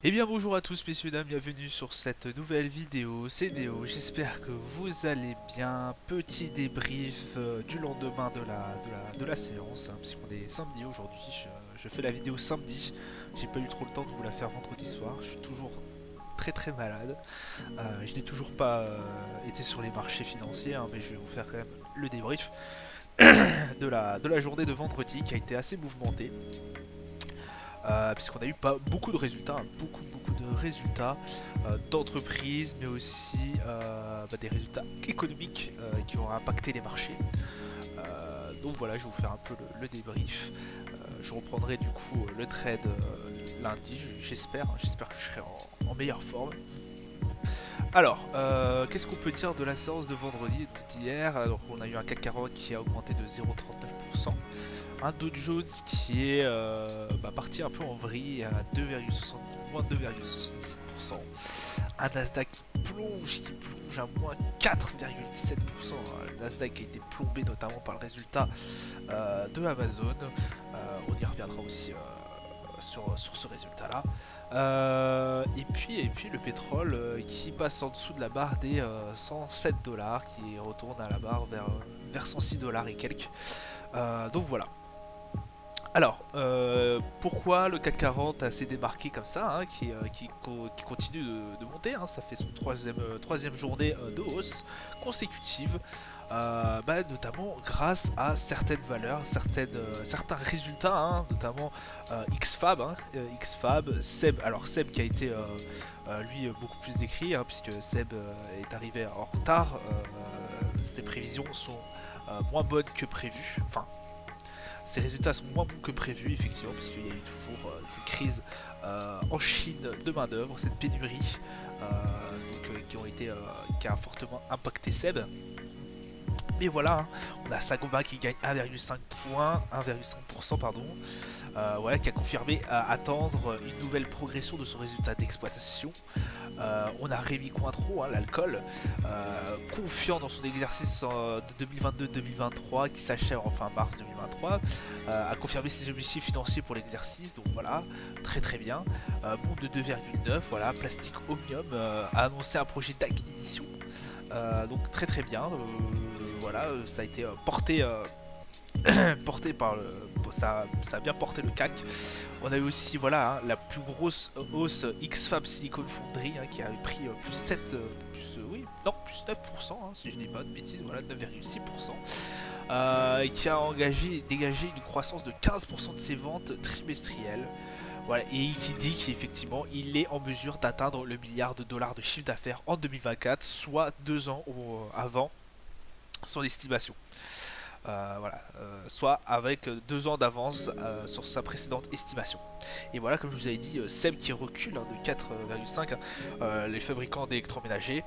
Eh bien bonjour à tous messieurs dames, bienvenue sur cette nouvelle vidéo, c'est Néo, j'espère que vous allez bien. Petit débrief du lendemain de la séance, hein, puisqu'on est samedi aujourd'hui, je fais la vidéo samedi, j'ai pas eu trop le temps de vous la faire vendredi soir, je suis toujours très malade, je n'ai toujours pas été sur les marchés financiers, hein, mais je vais vous faire quand même le débrief de la journée de vendredi qui a été assez mouvementée. Puisqu'on a eu pas beaucoup de résultats, hein, beaucoup de résultats d'entreprises, mais aussi des résultats économiques qui ont impacté les marchés. Donc voilà, je vais vous faire un peu le débrief. Je reprendrai du coup le trade lundi, j'espère que je serai en meilleure forme. Alors, qu'est-ce qu'on peut dire de la séance de vendredi d'hier? Alors, on a eu un CAC 40 qui a augmenté de 0,39%. Un Dow Jones qui est parti un peu en vrille à moins 2,77%. Un Nasdaq qui plonge à moins 4,17%. Le Nasdaq a été plombé notamment par le résultat de Amazon. On y reviendra aussi sur ce résultat-là. Et puis le pétrole qui passe en dessous de la barre des 107 dollars, qui retourne à la barre vers 106 dollars et quelques. Donc voilà. Alors, pourquoi le CAC 40 s'est démarqué comme ça, hein, qui continue de monter, hein, ça fait son troisième journée de hausse consécutive, notamment grâce à certaines valeurs, certains résultats, hein, notamment XFAB, Seb, alors Seb qui a été lui beaucoup plus décrit, hein, puisque Seb est arrivé en retard, ses prévisions sont moins bonnes que prévues, enfin ces résultats sont moins bons que prévu, effectivement, parce qu'il y a eu toujours cette crise en Chine de main-d'œuvre, cette pénurie qui a fortement impacté Seb. Mais voilà, hein, on a Sagoba qui gagne 1,5%, pardon, voilà, qui a confirmé attendre une nouvelle progression de son résultat d'exploitation. On a Rémi Cointreau, hein, l'alcool, confiant dans son exercice de 2022-2023 qui s'achève en fin mars 2023, a confirmé ses objectifs financiers pour l'exercice, donc voilà, très bien. Monde de 2,9, voilà, Plastique Omnium a annoncé un projet d'acquisition, donc très bien. Voilà, ça a été porté par ça a bien porté le CAC. On a eu aussi voilà, hein, la plus grosse hausse XFAB Silicon Foundry, hein, qui a pris plus 7 oui, non, plus 9%, hein, si je dis pas de bêtises, voilà, 9,6%, et qui a dégagé une croissance de 15% de ses ventes trimestrielles. Voilà, et qui dit qu'effectivement il est en mesure d'atteindre le milliard de dollars de chiffre d'affaires en 2024, soit 2 ans avant son estimation. Voilà, soit avec 2 ans d'avance sur sa précédente estimation. Et voilà, comme je vous avais dit, SEM qui recule, hein, de 4,5, hein, les fabricants d'électroménagers,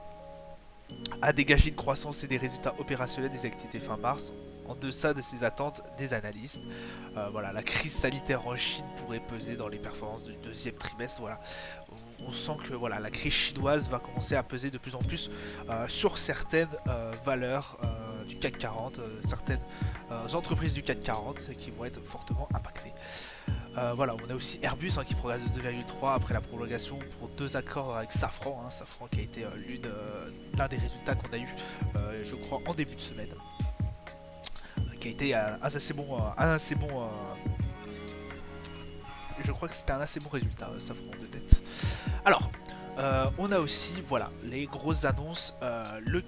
a dégagé une croissance et des résultats opérationnels des activités fin mars en deçà de ses attentes des analystes. Voilà, la crise sanitaire en Chine pourrait peser dans les performances du deuxième trimestre. Voilà, on sent que voilà, la crise chinoise va commencer à peser de plus en plus sur certaines valeurs du CAC 40, certaines entreprises du CAC 40 qui vont être fortement impactées. Voilà, on a aussi Airbus, hein, qui progresse de 2,3 après la prolongation pour 2 accords avec Safran, hein, Safran qui a été l'un des résultats qu'on a eu, je crois, en début de semaine, qui a été je crois que c'était un assez bon résultat, Safran de tête. Alors, on a aussi voilà les grosses annonces, le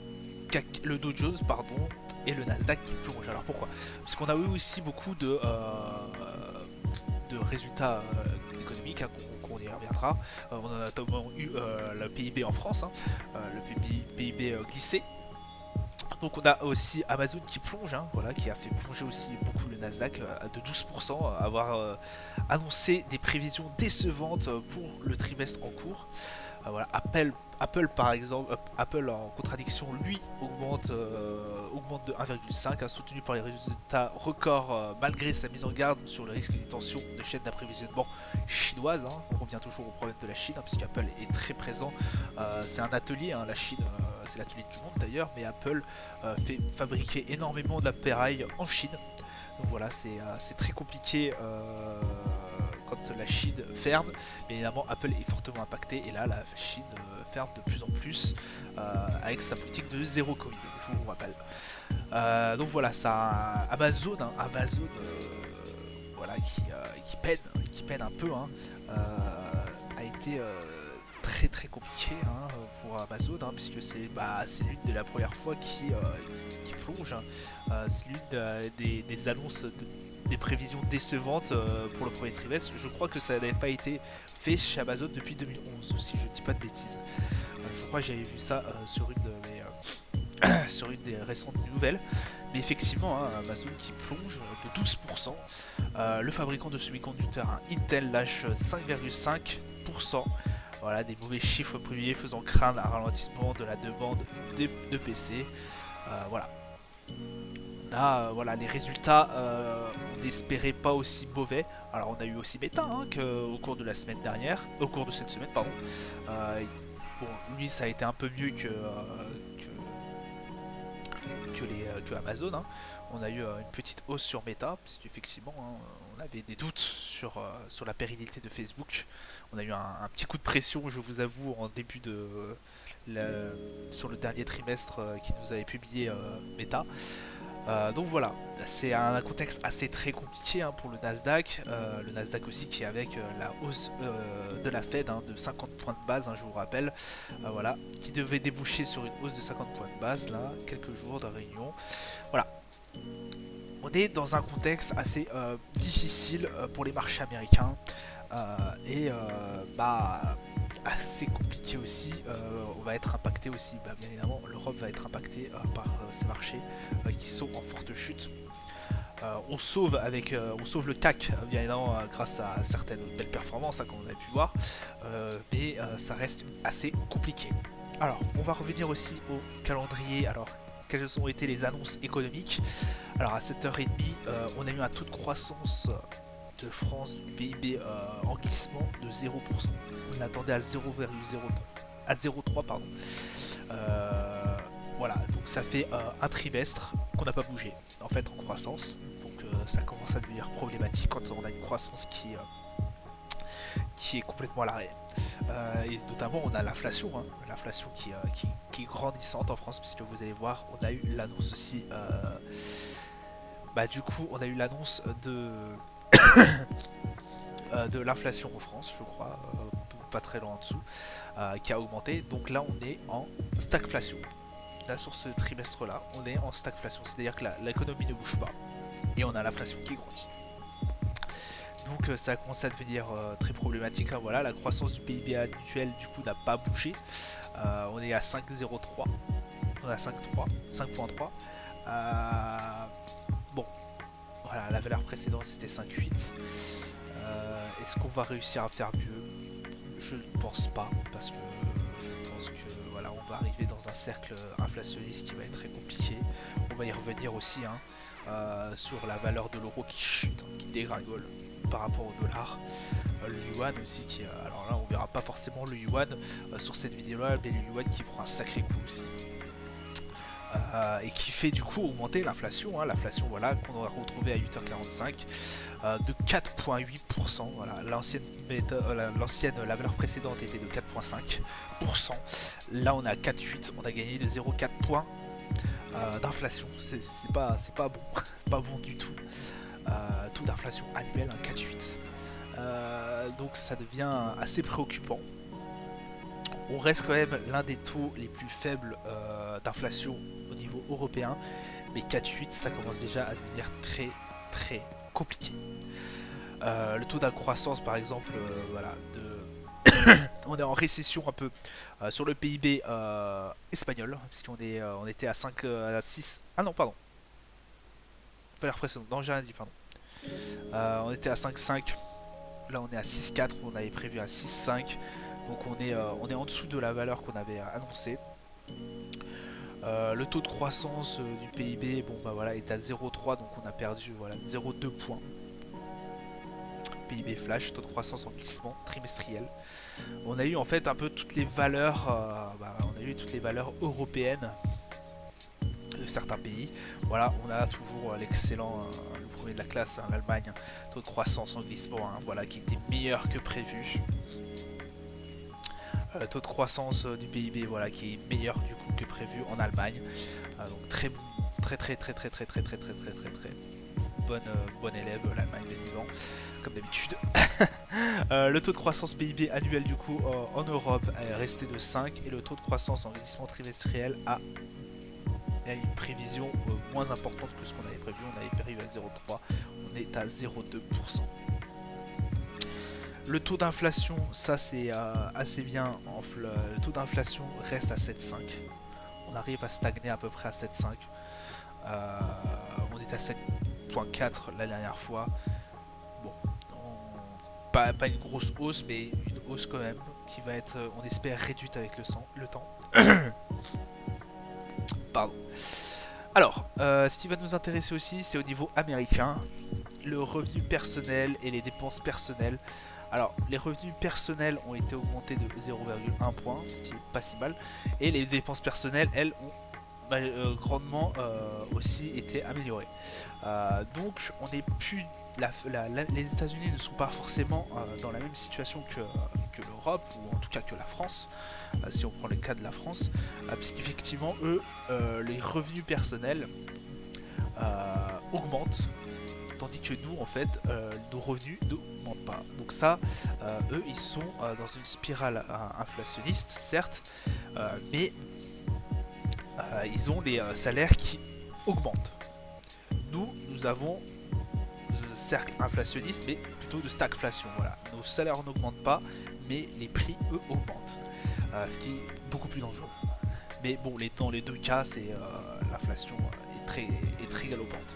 Dow Jones, pardon, et le Nasdaq qui plonge. Alors pourquoi? Parce qu'on a eu aussi beaucoup de résultats économiques, hein, qu'on y reviendra. On a notamment eu le PIB en France, hein, le PIB glissé. Donc on a aussi Amazon qui plonge, hein, voilà, qui a fait plonger aussi beaucoup le Nasdaq de 12%, avoir annoncé des prévisions décevantes pour le trimestre en cours. Voilà, Apple par exemple, Apple en contradiction, lui augmente de 1,5, hein, soutenu par les résultats records malgré sa mise en garde sur le risque des tensions de chaîne d'approvisionnement chinoise, hein. On revient toujours au problème de la Chine, hein, puisqu'Apple est très présent. C'est un atelier, hein, la Chine, c'est l'atelier du monde d'ailleurs, mais Apple fait fabriquer énormément d'appareils en Chine. Donc voilà, c'est très compliqué quand la Chine ferme, mais évidemment Apple est fortement impacté et là la Chine ferme de plus en plus avec sa politique de zéro Covid, je vous rappelle. Donc voilà, ça Amazon, hein, Amazon voilà, qui peine un peu, hein, a été très très compliqué, hein, pour Amazon, hein, puisque c'est l'une de la première fois qui plonge, hein. C'est l'une des annonces des prévisions décevantes pour le premier trimestre. Je crois que ça n'avait pas été fait chez Amazon depuis 2011, si je dis pas de bêtises. Je crois que j'avais vu ça sur une de mes sur une des récentes nouvelles. Mais effectivement, hein, Amazon qui plonge de 12%. Le fabricant de semi-conducteurs, hein, Intel, lâche 5,5%. Voilà, des mauvais chiffres premiers faisant craindre un ralentissement de la demande de PC. Voilà. Voilà, les résultats, on n'espérait pas aussi mauvais. Alors on a eu aussi Meta, hein, au cours de la semaine dernière, au cours de cette semaine, pardon. Bon, lui ça a été un peu mieux que Amazon, hein. On a eu une petite hausse sur Meta, puisqu'effectivement, hein, on avait des doutes sur la pérennité de Facebook. On a eu un petit coup de pression, je vous avoue, en début sur le dernier trimestre qui nous avait publié Meta. Donc voilà, c'est un contexte assez très compliqué, hein, pour le Nasdaq. Le Nasdaq aussi qui est avec la hausse de la Fed, hein, de 50 points de base, hein, je vous rappelle, voilà, qui devait déboucher sur une hausse de 50 points de base, là, quelques jours de réunion. Voilà, on est dans un contexte assez difficile pour les marchés américains et assez compliqué aussi. On va être impacté aussi, bien évidemment, l'Europe va être impactée par ces marchés qui sont en forte chute. On sauve le CAC, bien évidemment, grâce à certaines belles performances, hein, comme on a pu voir, mais ça reste assez compliqué. Alors, on va revenir aussi au calendrier. Alors, quelles ont été les annonces économiques? Alors, à 7h30, on a eu un taux de croissance de France du PIB en glissement de 0%. On attendait à 0,3, pardon. Voilà, donc ça fait un trimestre qu'on n'a pas bougé en fait en croissance. Donc ça commence à devenir problématique quand on a une croissance qui est complètement à l'arrêt. Et notamment on a l'inflation, hein, l'inflation qui est grandissante en France, puisque vous allez voir, on a eu l'annonce aussi. Du coup, on a eu l'annonce de l'inflation en France, je crois, pas très loin en dessous, qui a augmenté. Donc là, on est en stagflation. Là, sur ce trimestre-là, on est en stagflation, c'est-à-dire que l'économie ne bouge pas et on a l'inflation qui grandit. Donc ça commence à devenir très problématique, hein. Voilà, la croissance du PIB annuel du coup n'a pas bougé. On est à 5,03. On est à 5,3. Bon, voilà, la valeur précédente c'était 5,8. Est-ce qu'on va réussir à faire mieux? Je ne pense pas, parce que je pense que voilà, on va arriver dans un cercle inflationniste qui va être très compliqué. On va y revenir aussi, hein, sur la valeur de l'euro qui chute, qui dégringole par rapport au dollar. Le yuan aussi qui, alors là on verra pas forcément le yuan sur cette vidéo là, mais le yuan qui prend un sacré coup aussi. Et qui fait du coup augmenter l'inflation, hein, l'inflation voilà, qu'on aura retrouvé à 8h45 de 4,8%. Voilà, la valeur précédente était de 4,5%. Là on est à 4,8, on a gagné de 0,4 points d'inflation. C'est pas bon, pas bon du tout. Taux d'inflation annuel, hein, 4,8. Donc ça devient assez préoccupant. On reste quand même l'un des taux les plus faibles d'inflation au niveau européen, mais 4,8 ça commence déjà à devenir très très compliqué. Le taux d'incroissance par exemple, voilà, on est en récession un peu sur le PIB espagnol, puisqu'on on était à 5 à 6. Ah non, pardon. Valeur précédente, non j'ai rien dit, pardon. On était à 5,5. Là on est à 6,4, on avait prévu à 6,5. Donc on est en dessous de la valeur qu'on avait annoncée. Le taux de croissance du PIB, bon bah voilà, est à 0,3, donc on a perdu voilà 0,2 points. PIB flash, taux de croissance en glissement trimestriel. On a eu en fait un peu toutes les valeurs, on a eu toutes les valeurs européennes de certains pays. Voilà, on a toujours l'excellent, le premier de la classe, hein, l'Allemagne, taux de croissance en glissement, hein, voilà, qui était meilleur que prévu. Taux de croissance du PIB, voilà, qui est meilleur du coup que prévu en Allemagne. Donc très bonne élève, l'Allemagne bien évidemment, comme d'habitude. Le taux de croissance PIB annuel du coup en Europe est resté de 5 et le taux de croissance en glissement trimestriel a une prévision moins importante que ce qu'on avait prévu. On avait prévu à 0,3, on est à 0,2%. Le taux d'inflation, ça c'est assez bien. Le taux d'inflation reste à 7,5. On arrive à stagner à peu près à 7,5. On est à 7,4 la dernière fois. Bon, pas une grosse hausse, mais une hausse quand même qui va être, on espère, réduite avec le temps. Pardon. Alors, ce qui va nous intéresser aussi, c'est au niveau américain, le revenu personnel et les dépenses personnelles. Alors, les revenus personnels ont été augmentés de 0,1 point, ce qui est pas si mal, et les dépenses personnelles, elles, ont grandement aussi été améliorées. Donc, on n'est plus les États-Unis ne sont pas forcément dans la même situation que l'Europe, ou en tout cas que la France, si on prend le cas de la France, puisqu'effectivement, eux, les revenus personnels augmentent, tandis que nous, en fait, nos revenus n'augmentent pas. Donc ça, eux, ils sont dans une spirale inflationniste, certes, mais ils ont les salaires qui augmentent. Nous avons cercle inflationniste, mais plutôt de stagflation. Voilà. Nos salaires n'augmentent pas, mais les prix, eux, augmentent. Ce qui est beaucoup plus dangereux. Mais bon, dans les deux cas, l'inflation est très galopante.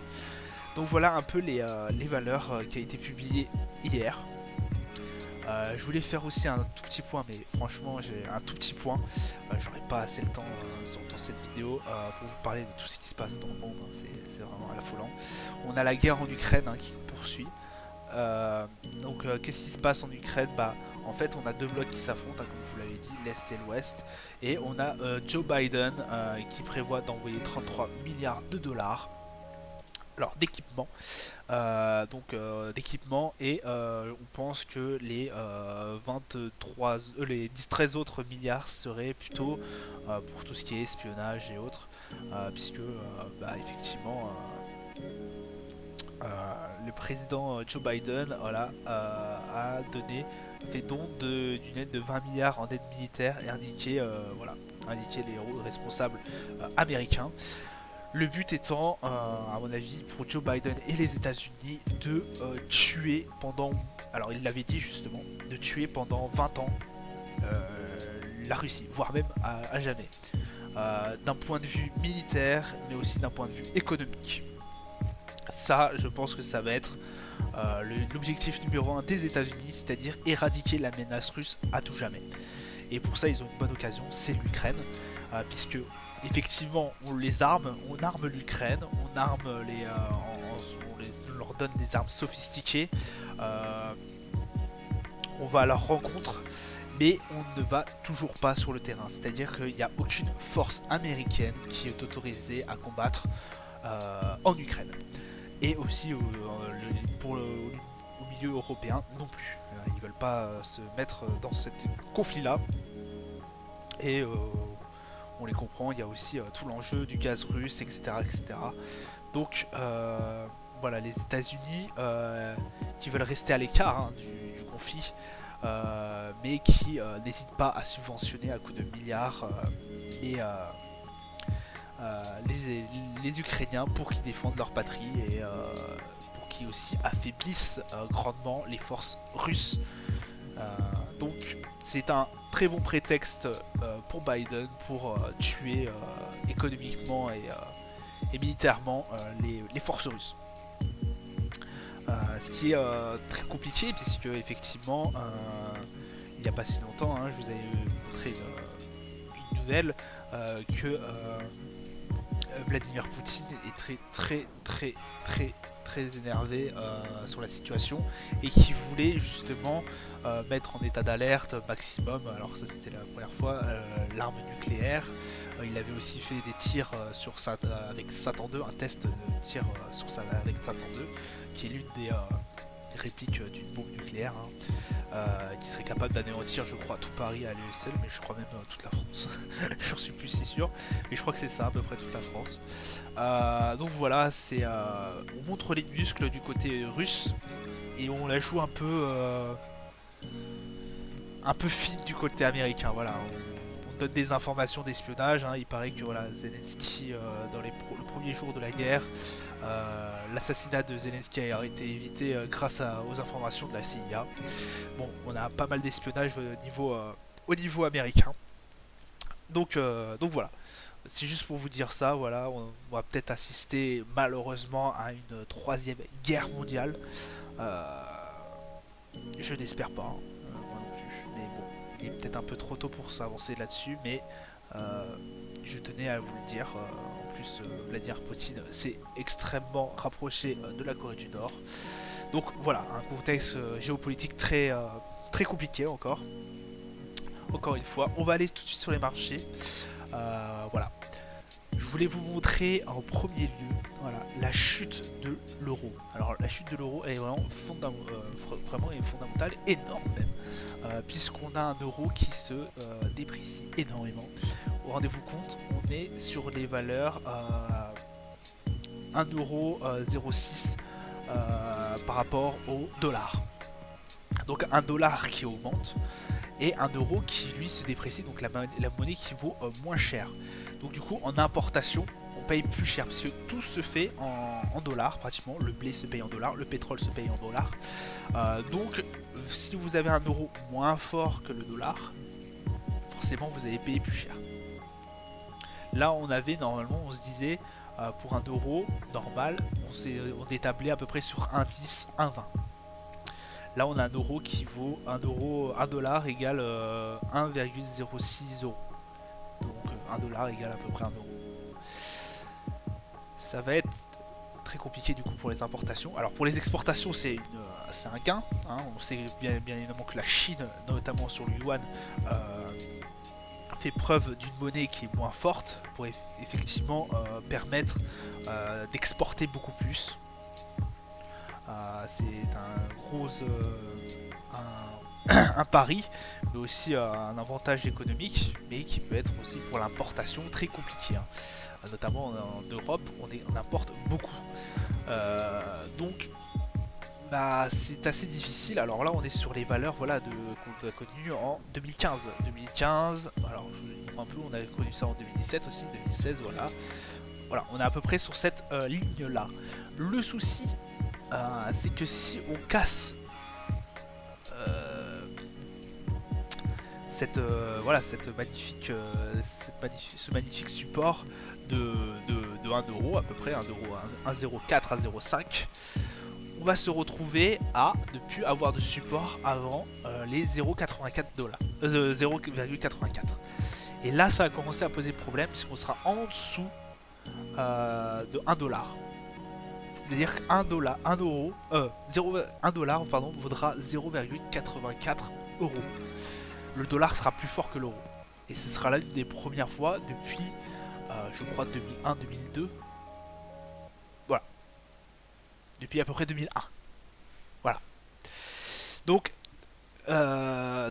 Donc voilà un peu les valeurs qui ont été publiées hier. Je voulais faire aussi un tout petit point, mais franchement j'ai un tout petit point. J'aurai pas assez le temps dans cette vidéo pour vous parler de tout ce qui se passe dans le monde. C'est vraiment affolant. On a la guerre en Ukraine qui poursuit. Donc qu'est-ce qui se passe en Ukraine? En fait on a deux blocs qui s'affrontent, comme je vous l'avais dit, l'Est et l'Ouest. Et on a Joe Biden qui prévoit d'envoyer 33 milliards de dollars. Alors d'équipement, d'équipement, et on pense que les 13 autres milliards seraient plutôt pour tout ce qui est espionnage et autres, puisque effectivement le président Joe Biden a fait don d'une aide de 20 milliards en aide militaire et indiqué les responsables américains. Le but étant, à mon avis, pour Joe Biden et les États-Unis, de tuer pendant, alors il l'avait dit justement, de tuer pendant 20 ans la Russie, voire même à jamais. D'un point de vue militaire, mais aussi d'un point de vue économique. Ça, je pense que ça va être l'objectif numéro 1 des États-Unis, c'est-à-dire éradiquer la menace russe à tout jamais. Et pour ça, ils ont une bonne occasion, c'est l'Ukraine, puisque effectivement, on arme l'Ukraine, on leur donne des armes sophistiquées, on va à leur rencontre, mais on ne va toujours pas sur le terrain. C'est-à-dire qu'il n'y a aucune force américaine qui est autorisée à combattre en Ukraine. Et aussi au milieu européen non plus. Ils ne veulent pas se mettre dans ce conflit-là. Et on les comprend, il y a aussi tout l'enjeu du gaz russe, etc. etc. Donc voilà, les États-Unis qui veulent rester à l'écart du conflit, mais qui n'hésitent pas à subventionner à coups de milliards les Ukrainiens pour qu'ils défendent leur patrie et pour qu'ils aussi affaiblissent grandement les forces russes. Donc c'est un très bon prétexte pour Biden pour tuer économiquement et militairement les forces russes. Ce qui est très compliqué puisque effectivement il n'y a pas si longtemps, je vous avais montré une nouvelle que Vladimir Poutine est très énervé sur la situation et qui voulait justement mettre en état d'alerte maximum, alors ça c'était la première fois, l'arme nucléaire. Il avait aussi fait des tirs avec Satan 2, un test de tir avec Satan 2, qui est l'une des répliques d'une bombe nucléaire, hein, qui serait capable d'anéantir, je crois, tout Paris à lui seul, mais je crois même toute la France. Je suis plus si sûr, mais je crois que c'est ça, à peu près toute la France. Donc voilà, on montre les muscles du côté russe et on la joue un peu fine du côté américain. Voilà, on donne des informations d'espionnage, hein. Il paraît que voilà, Zelensky, dans le premier jour de la guerre, l'assassinat de Zelensky a été évité grâce aux informations de la CIA. Bon, on a pas mal d'espionnage au niveau américain. Donc voilà. C'est juste pour vous dire ça, voilà, on va peut-être assister malheureusement à une troisième guerre mondiale. Euh, je n'espère pas, hein, moi non plus. Mais bon, il est peut-être un peu trop tôt pour s'avancer là-dessus, mais je tenais à vous le dire. En plus, Vladimir Poutine s'est extrêmement rapproché de la Corée du Nord. Donc voilà, un contexte géopolitique très compliqué encore. Encore une fois, on va aller tout de suite sur les marchés. Voilà. Je voulais vous montrer en premier lieu, voilà, la chute de l'euro. Alors la chute de l'euro est vraiment fondamentale, énorme même, puisqu'on a un euro qui se déprécie énormément. Rendez-vous compte, on est sur les valeurs 1,06€ par rapport au dollar. Donc un dollar qui augmente et un euro qui lui se déprécie, donc la monnaie qui vaut moins cher. Donc du coup en importation on paye plus cher parce que tout se fait en dollars pratiquement. Le blé se paye en dollars, le pétrole se paye en dollars. Donc si vous avez un euro moins fort que le dollar, forcément vous allez payer plus cher. Là on avait normalement, on se disait pour un euro normal on est tablé à peu près sur 1,10, 1,20. Là, on a un euro qui vaut 1 dollar égale 1,06 euros. Donc 1 dollar égale à peu près 1 euro. Ça va être très compliqué du coup pour les importations. Alors pour les exportations, c'est un gain, hein. On sait bien évidemment que la Chine, notamment sur le yuan, fait preuve d'une monnaie qui est moins forte pour effectivement permettre d'exporter beaucoup plus. C'est un pari, mais aussi un avantage économique, mais qui peut être aussi pour l'importation très compliqué, hein. Notamment en Europe, on importe beaucoup. Donc, c'est assez difficile. Alors là, on est sur les valeurs qu'on a connues en 2015. 2015, alors un peu, on a connu ça en 2017 aussi, 2016, voilà. Voilà, on est à peu près sur cette ligne-là. Le souci, c'est que si on casse ce magnifique support de 1 euro, à peu près 1,04, 1,05, on va se retrouver à ne plus avoir de support avant les 0,84 dollars, 0,84. Et là, ça va commencer à poser problème puisqu'on sera en dessous de 1 dollar. C'est-à-dire qu'un dollar, 1 euro, 1 dollar vaudra 0,84 euros. Le dollar sera plus fort que l'euro. Et ce sera là une des premières fois depuis, je crois, 2001-2002. Voilà. Depuis à peu près 2001. Voilà. Donc,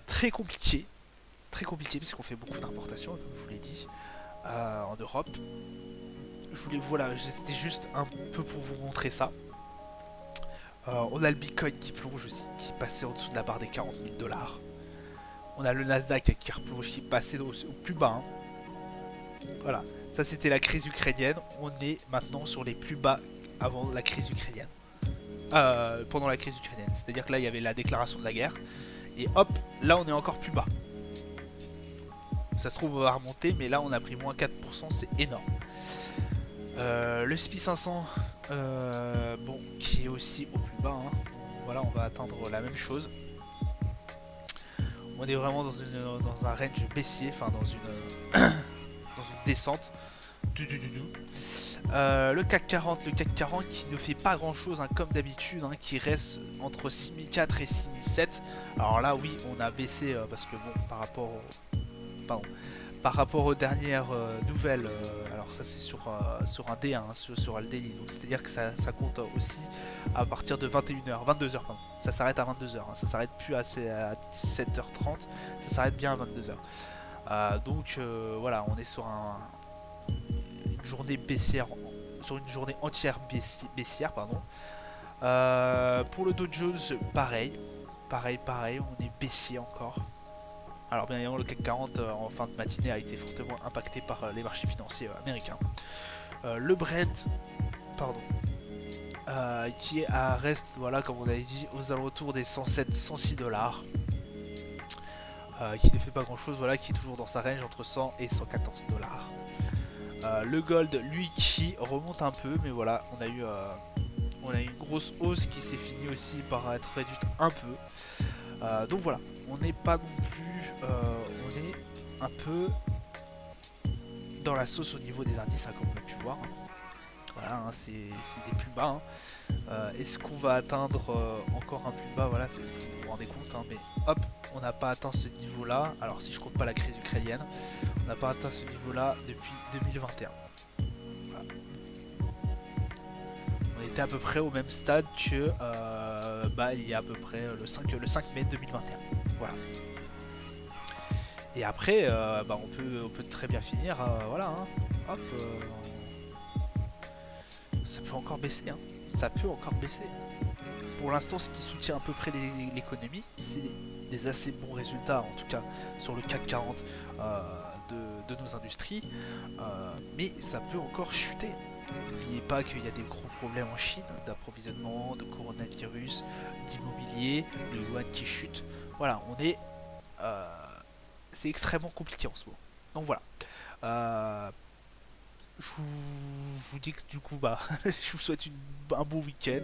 très compliqué. Très compliqué puisqu'on fait beaucoup d'importations, comme je vous l'ai dit, en Europe. C'était juste un peu pour vous montrer ça. On a le Bitcoin qui plonge aussi, qui est passé en dessous de la barre des 40 000 dollars. On a le Nasdaq qui replonge, qui est passé au plus bas, hein. Voilà, ça c'était la crise ukrainienne. On est maintenant sur les plus bas avant la crise ukrainienne. Pendant la crise ukrainienne. C'est-à-dire que là il y avait la déclaration de la guerre. Et hop, là on est encore plus bas. Ça se trouve on va remonter, mais là on a pris moins 4%, c'est énorme. Le SPI 500, qui est aussi au plus bas, hein. Voilà, on va attendre la même chose. On est vraiment dans un range baissier, enfin dans une descente. Du. Le CAC 40, qui ne fait pas grand chose hein, comme d'habitude, hein, qui reste entre 6004 et 6007. Alors là oui on a baissé parce que bon pardon, par rapport aux dernières nouvelles, alors ça c'est sur un D1, hein, sur le daily, donc c'est à dire que ça compte aussi à partir de 21h, 22h pardon, ça s'arrête à 22h, hein, ça s'arrête plus à 7h30, ça s'arrête bien à 22h. Donc voilà, on est sur une journée baissière, sur une journée entière baissière, pardon. Pour le Dow Jones, pareil, on est baissier encore. Alors bien évidemment, le CAC 40 en fin de matinée a été fortement impacté par les marchés financiers américains. Le Brent, pardon, reste, voilà, comme on avait dit, aux alentours des 107-106 dollars. Qui ne fait pas grand chose, voilà, qui est toujours dans sa range entre 100 et 114 dollars. Le gold, lui, qui remonte un peu, mais voilà, on a eu une grosse hausse qui s'est finie aussi par être réduite un peu. Donc voilà, on n'est pas non plus, on est un peu dans la sauce au niveau des indices, hein, comme on a pu voir. Voilà, hein, c'est des plus bas. Hein. Est-ce qu'on va atteindre encore un plus bas? Voilà, vous vous rendez compte, hein, mais hop, on n'a pas atteint ce niveau-là. Alors si je compte pas la crise ukrainienne, on n'a pas atteint ce niveau-là depuis 2021. Voilà. On était à peu près au même stade que il y a à peu près le 5 mai 2021. Voilà. Et après, on peut très bien finir, voilà, hein, hop, ça peut encore baisser, hein, ça peut encore baisser. Pour l'instant, ce qui soutient à peu près l'économie, c'est des assez bons résultats, en tout cas sur le CAC 40 de nos industries, mais ça peut encore chuter. N'oubliez pas qu'il y a des gros problèmes en Chine d'approvisionnement, de coronavirus, d'immobilier, le yuan qui chute. Voilà, c'est extrêmement compliqué en ce moment. Donc voilà. Je vous dis que du coup, je vous souhaite un bon week-end,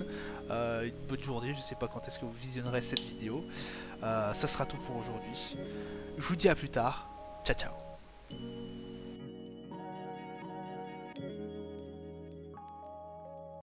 une bonne journée. Je sais pas quand est-ce que vous visionnerez cette vidéo. Ça sera tout pour aujourd'hui. Je vous dis à plus tard. Ciao, ciao.